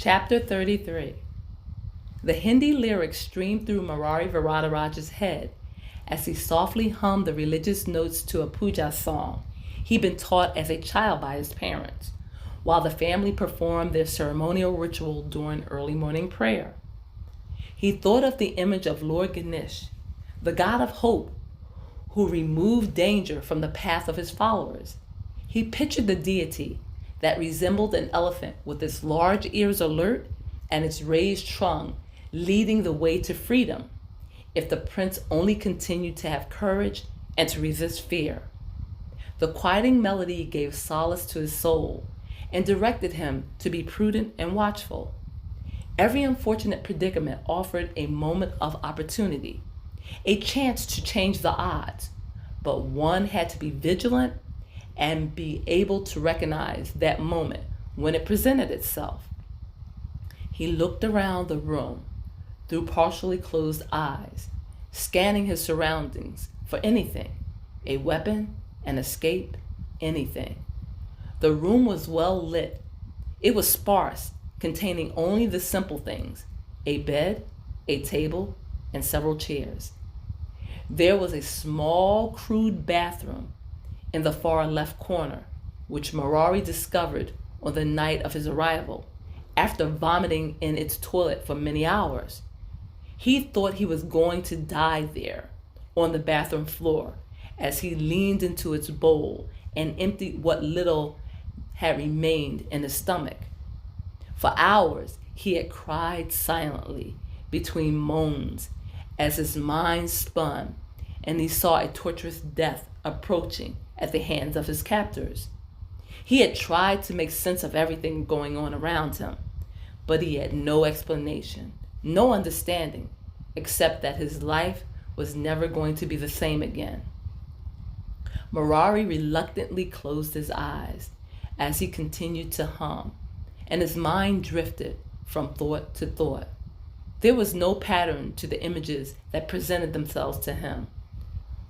Chapter 33. The Hindi lyrics streamed through Murari Varadaraj's head as he softly hummed the religious notes to a puja song he'd been taught as a child by his parents, while the family performed their ceremonial ritual during early morning prayer. He thought of the image of Lord Ganesh, the god of hope, who removed danger from the path of his followers. He pictured the deity that resembled an elephant with its large ears alert and its raised trunk leading the way to freedom, if the prince only continued to have courage and to resist fear. The quieting melody gave solace to his soul and directed him to be prudent and watchful. Every unfortunate predicament offered a moment of opportunity, a chance to change the odds, but one had to be vigilant and be able to recognize that moment when it presented itself. He looked around the room through partially closed eyes, scanning his surroundings for anything, a weapon, an escape, anything. The room was well lit. It was sparse, containing only the simple things, a bed, a table, and several chairs. There was a small, crude bathroom in the far left corner, which Murari discovered on the night of his arrival, after vomiting in its toilet for many hours. He thought he was going to die there, on the bathroom floor, as he leaned into its bowl and emptied what little had remained in his stomach. For hours, he had cried silently between moans as his mind spun and he saw a torturous death approaching at the hands of his captors. He had tried to make sense of everything going on around him, but he had no explanation, no understanding, except that his life was never going to be the same again. Murari reluctantly closed his eyes as he continued to hum, and his mind drifted from thought to thought. There was no pattern to the images that presented themselves to him.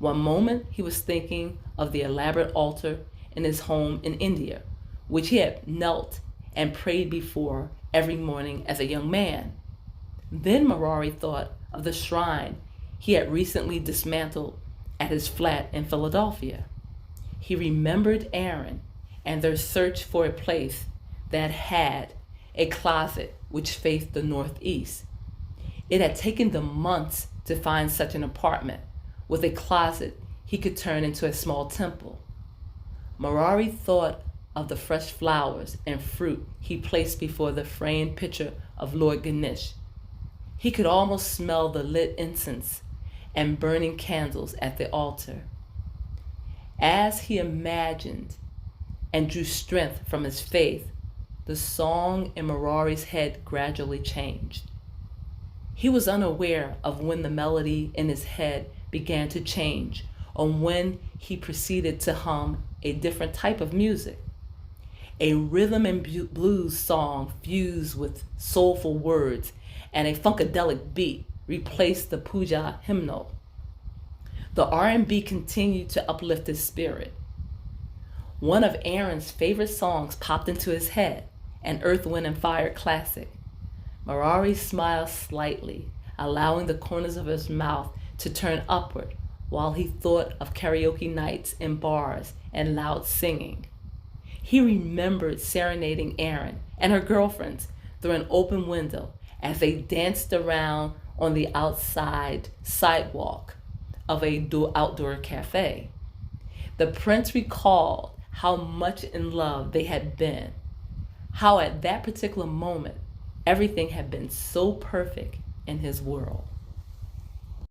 One moment he was thinking of the elaborate altar in his home in India, which he had knelt and prayed before every morning as a young man. Then Murari thought of the shrine he had recently dismantled at his flat in Philadelphia. He remembered Aaron and their search for a place that had a closet which faced the northeast. It had taken them months to find such an apartment with a closet he could turn into a small temple. Murari thought of the fresh flowers and fruit he placed before the framed picture of Lord Ganesh. He could almost smell the lit incense and burning candles at the altar. As he imagined and drew strength from his faith, the song in Murari's head gradually changed. He was unaware of when the melody in his head began to change or when he proceeded to hum a different type of music. A rhythm and blues song fused with soulful words and a funkadelic beat replaced the puja hymnal. The R&B continued to uplift his spirit. One of Aaron's favorite songs popped into his head, an Earth, Wind, and Fire classic. Murari smiled slightly, allowing the corners of his mouth to turn upward while he thought of karaoke nights in bars and loud singing. He remembered serenading Aaron and her girlfriends through an open window as they danced around on the outside sidewalk of a outdoor cafe. The prince recalled how much in love they had been, how at that particular moment everything had been so perfect in his world.